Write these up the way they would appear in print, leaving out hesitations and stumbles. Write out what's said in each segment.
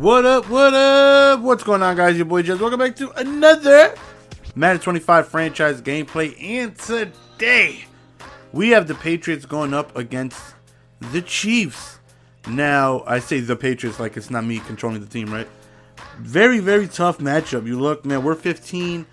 What up, what up? What's going on, guys? Your boy Jez. Welcome back to another Madden 25 franchise gameplay. And today, we have the Patriots going up against the Chiefs. Now, I say the Patriots like it's not me controlling the team, right? Very, very tough matchup. You look, man, we're 15-0-1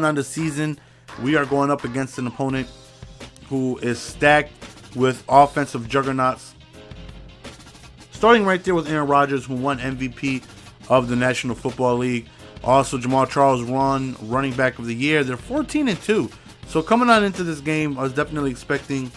on the season. We are going up against an opponent who is stacked with offensive juggernauts. Starting right there with Aaron Rodgers, who won MVP of the National Football League. Also, Jamal Charles won Running Back of the Year. They're 14-2. So coming on into this game, I was definitely expecting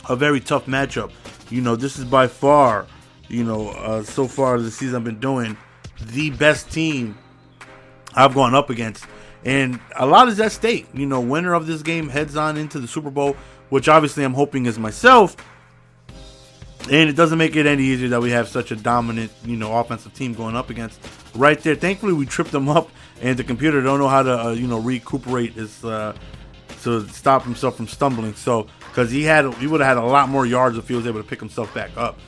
a very tough matchup. You know, this is by far, so far this season I've been doing, the best team I've gone up against. And a lot is at stake. You know, winner of this game heads on into the Super Bowl, which obviously I'm hoping is myself. And it doesn't make it any easier that we have such a dominant, offensive team going up against right there. Thankfully, we tripped them up, and the computer don't know how to, recuperate his to stop himself from stumbling. So, because he would have had a lot more yards if he was able to pick himself back up.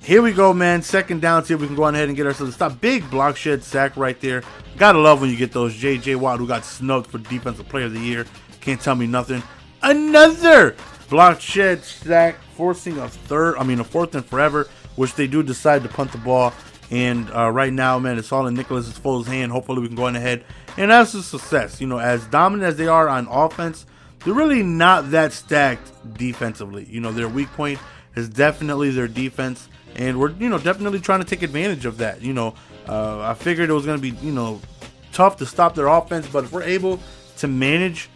Here we go, man. Second down. See if we can go on ahead and get ourselves a stop. Big block shed sack right there. Gotta love when you get those. J.J. Watt, who got snubbed for Defensive Player of the Year. Can't tell me nothing. Another block shed sack, forcing a fourth and forever, which they do decide to punt the ball. And right now, man, it's all in Nicholas Foles' hand. Hopefully we can go on ahead and have some success. As dominant as they are on offense, they're really not that stacked defensively. Their weak point is definitely their defense. And we're, definitely trying to take advantage of that. I figured it was going to be, tough to stop their offense. But if we're able to manage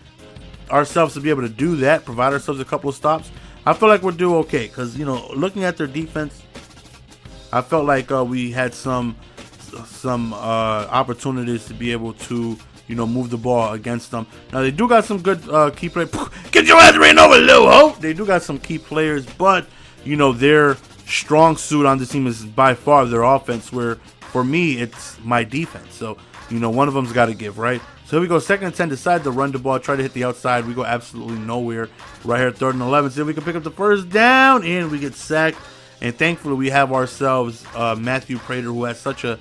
ourselves to be able to do that, provide ourselves a couple of stops, I feel like we'll do okay. Because, looking at their defense, I felt like we had some opportunities to be able to, move the ball against them. Now, they do got some good key players. Get your ass ran over, Lil Ho! They do got some key players, but, their strong suit on this team is by far their offense, where for me it's my defense. So one of them's got to give, right? So here we go, 2nd and 10, decide to run the ball, try to hit the outside. We go absolutely nowhere right here, 3rd and 11. See if we can pick up the first down, and we get sacked. And thankfully we have ourselves Matthew Prater, who has such a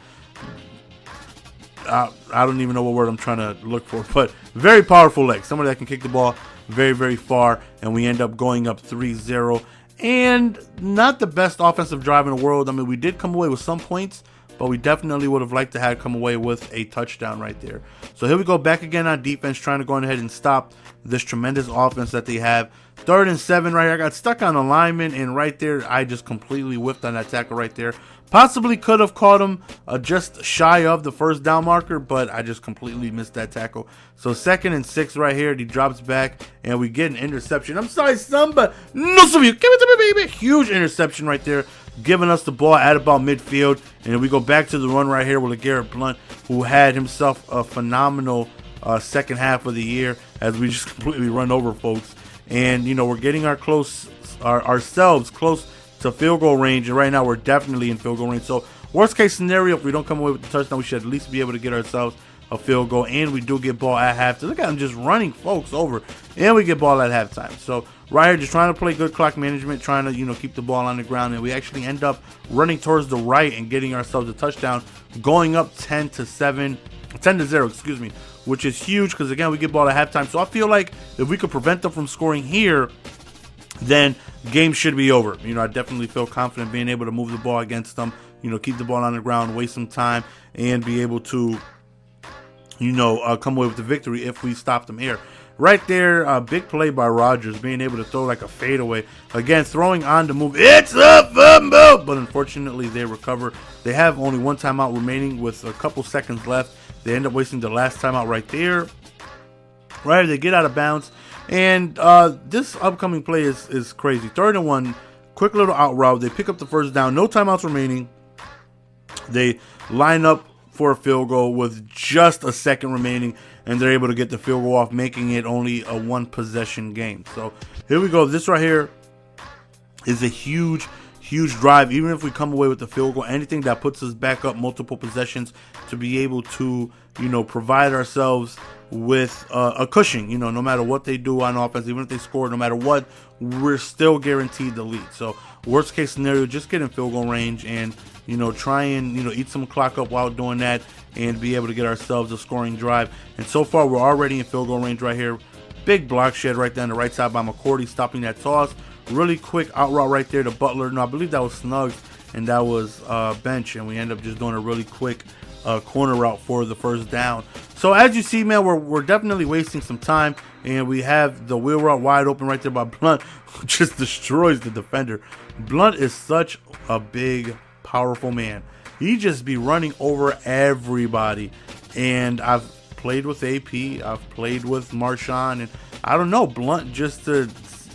I don't even know what word I'm trying to look for, but very powerful leg, somebody that can kick the ball very, very far. And we end up going up 3-0. And not the best offensive drive in the world. I mean, we did come away with some points, but we definitely would have liked to have come away with a touchdown right there. So here we go, back again on defense, trying to go ahead and stop this tremendous offense that they have. 3rd and 7 right here. I got stuck on a lineman, and right there, I just completely whiffed on that tackle right there. Possibly could have caught him just shy of the first down marker, but I just completely missed that tackle. So 2nd and 6 right here. He drops back, and we get an interception. I'm sorry, son, but no, some of you. Give it to me, baby. Huge interception right there, giving us the ball at about midfield. And then we go back to the run right here with a Garrett Blunt, who had himself a phenomenal second half of the year as we just completely run over folks. And, we're getting ourselves close to field goal range. And right now we're definitely in field goal range. So worst case scenario, if we don't come away with the touchdown, we should at least be able to get ourselves a field goal. And we do get ball at halftime. Look at him just running folks over. And we get ball at halftime. So right here, just trying to play good clock management, trying to, keep the ball on the ground. And we actually end up running towards the right and getting ourselves a touchdown, going up 10-0, excuse me, which is huge because, again, we get ball at halftime. So I feel like if we could prevent them from scoring here, then game should be over. I definitely feel confident being able to move the ball against them, keep the ball on the ground, waste some time, and be able to, come away with the victory if we stop them here. Right there, big play by Rodgers, being able to throw like a fadeaway. Again, throwing on the move. It's a fumble! But unfortunately, they recover. They have only one timeout remaining with a couple seconds left. They end up wasting the last timeout right there. Right, they get out of bounds. And this upcoming play is crazy. 3rd and 1, quick little out route. They pick up the first down. No timeouts remaining. They line up for a field goal with just a second remaining, and they're able to get the field goal off, making it only a 1-possession game. So here we go. This right here is a huge drive. Even if we come away with the field goal, anything that puts us back up multiple possessions to be able to, provide ourselves with a cushion. No matter what they do on offense, even if they score, no matter what, we're still guaranteed the lead. So worst case scenario, just get in field goal range and, try and, eat some clock up while doing that and be able to get ourselves a scoring drive. And so far, we're already in field goal range right here. Big block shed right there on the right side by McCourty, stopping that toss. Really quick out route right there to Butler. No, I believe that was Snuggs, and that was Bench, and we end up just doing a really quick corner route for the first down. So as you see, man, we're definitely wasting some time, and we have the wheel route wide open right there by Blunt, who just destroys the defender. Blunt is such a big, powerful man. He just be running over everybody, and I've played with AP, I've played with Marshawn, and I don't know, Blunt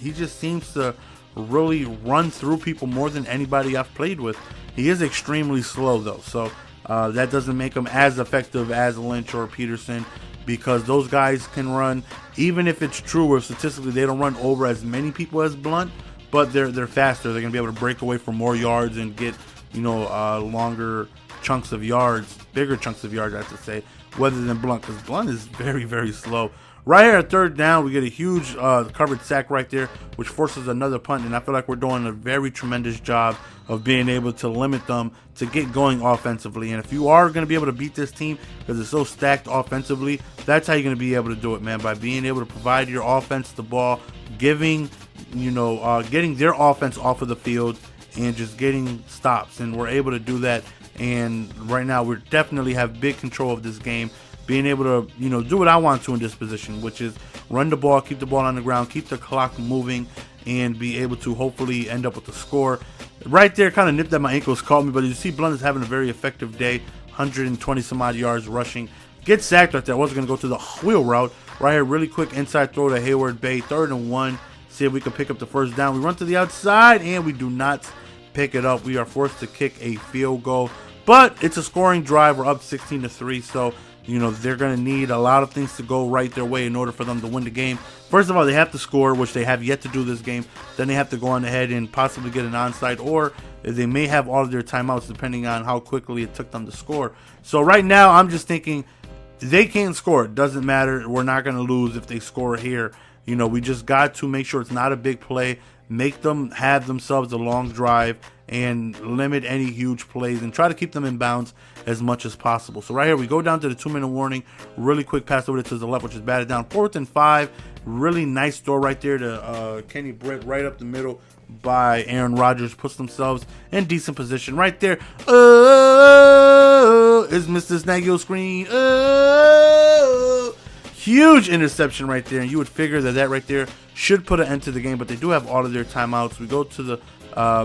he just seems to really run through people more than anybody I've played with. He is extremely slow though, so that doesn't make him as effective as Lynch or Peterson, because those guys can run, even if it's true or statistically they don't run over as many people as Blunt, but they're faster. They're gonna be able to break away for more yards and get longer chunks of yards, bigger chunks of yards, I have to say, rather than Blunt, because Blunt is very, very slow. Right here at third down, we get a huge covered sack right there, which forces another punt, and I feel like we're doing a very tremendous job of being able to limit them to get going offensively. And if you are going to be able to beat this team, because it's so stacked offensively, that's how you're going to be able to do it, man, by being able to provide your offense the ball, getting their offense off of the field, and just getting stops. And we're able to do that, and right now we definitely have big control of this game, being able to do what I want to in this position, which is run the ball, keep the ball on the ground, keep the clock moving, and be able to hopefully end up with the score. Right there, kind of nipped at my ankles, caught me, but you see Blunt is having a very effective day, 120 some odd yards rushing. Gets sacked right there. I wasn't going to go to the wheel route. Right here, really quick inside throw to Hayward Bay, 3rd and 1. See if we can pick up the first down. We run to the outside, and we do not pick it up. We are forced to kick a field goal, but it's a scoring drive. We're up 16-3, so they're going to need a lot of things to go right their way in order for them to win the game. First of all, they have to score, which they have yet to do this game. Then they have to go on ahead and possibly get an onside, or they may have all of their timeouts depending on how quickly it took them to score. So right now, I'm just thinking they can't score. It doesn't matter. We're not going to lose if they score here. We just got to make sure it's not a big play, make them have themselves a long drive, and limit any huge plays and try to keep them in bounds as much as possible. So right here, we go down to the 2-minute warning. Really quick pass over to the left, which is batted down. 4th and 5. Really nice throw right there to Kenny Britt, right up the middle by Aaron Rodgers. Puts themselves in decent position right there. Is Mr. Snaggy screen. Huge interception right there, and you would figure that right there should put an end to the game, but they do have all of their timeouts. We go to the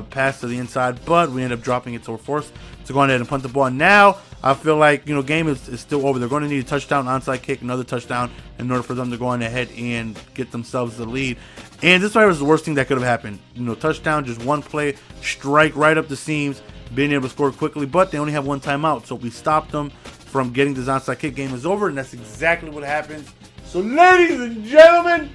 pass to the inside, but we end up dropping it, so we're forced to go ahead and punt the ball. Now I feel like game is still over. They're going to need a touchdown, onside kick, another touchdown in order for them to go on ahead and get themselves the lead. And this right was the worst thing that could have happened. Touchdown, just one play, strike right up the seams, being able to score quickly, but they only have one timeout, so we stopped them from getting this onside kick. Game is over, and that's exactly what happens. So ladies and gentlemen,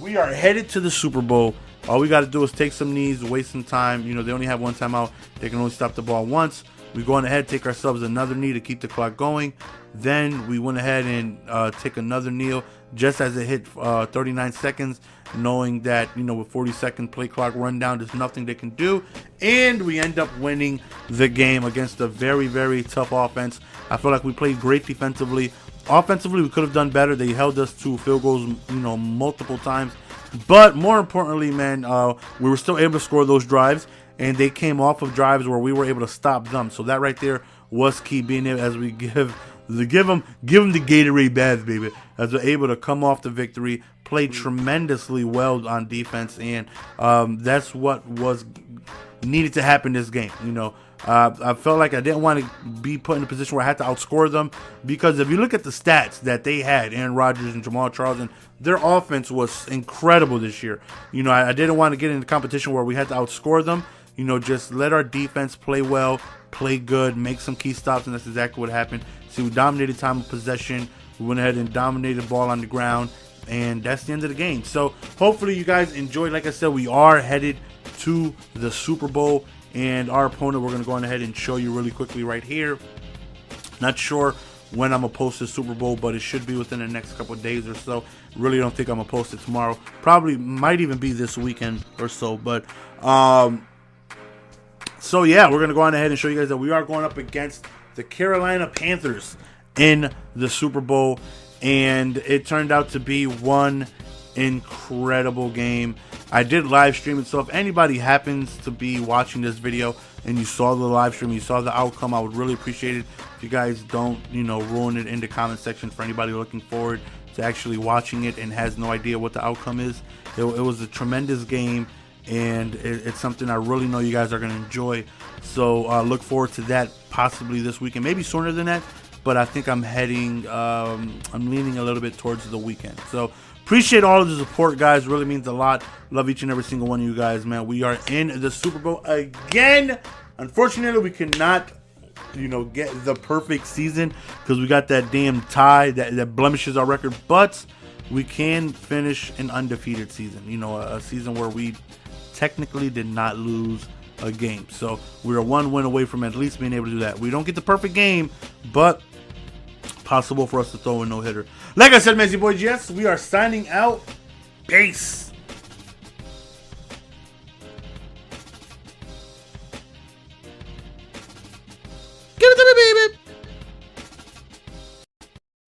we are headed to the Super Bowl. All we got to do is take some knees, waste some time. They only have one timeout. They can only stop the ball once. We go on ahead, take ourselves another knee to keep the clock going. Then we went ahead and take another kneel just as it hit 39 seconds, knowing that, with 40-second play clock rundown, there's nothing they can do. And we end up winning the game against a very, very tough offense. I feel like we played great defensively. Offensively, we could have done better. They held us to field goals, multiple times. But more importantly, man, we were still able to score those drives, and they came off of drives where we were able to stop them. So that right there was key, being able, as we give them the Gatorade baths, baby, as we're able to come off the victory, play tremendously well on defense, and that's what was needed to happen this game. I felt like I didn't want to be put in a position where I had to outscore them, because if you look at the stats that they had, Aaron Rodgers and Jamal Charles, and their offense was incredible this year. I didn't want to get in a competition where we had to outscore them. Just let our defense play well, play good, make some key stops, and that's exactly what happened. See, we dominated time of possession. We went ahead and dominated the ball on the ground, and that's the end of the game. So hopefully you guys enjoyed. Like I said, we are headed to the Super Bowl, and our opponent, we're going to go on ahead and show you really quickly right here. Not sure when I'm going to post the Super Bowl, but it should be within the next couple of days or so. Really don't think I'm going to post it tomorrow. Probably might even be this weekend or so, but So yeah, we're going to go on ahead and show you guys that we are going up against the Carolina Panthers in the Super Bowl. And it turned out to be one incredible game. I did live stream it, so if anybody happens to be watching this video and you saw the live stream, you saw the outcome, I would really appreciate it if you guys don't, ruin it in the comment section for anybody looking forward to actually watching it and has no idea what the outcome is. It was a tremendous game, and it's something I really know you guys are going to enjoy. So look forward to that possibly this weekend, maybe sooner than that, but I think I'm leaning a little bit towards the weekend. So appreciate all of the support, guys. Really means a lot. Love each and every single one of you guys, man. We are in the Super Bowl again. Unfortunately, we cannot, get the perfect season because we got that damn tie that blemishes our record. But we can finish an undefeated season. A season where we technically did not lose a game. So we're one win away from at least being able to do that. We don't get the perfect game, but possible for us to throw a no-hitter. Like I said, Messi Boys, yes, we are signing out. Peace.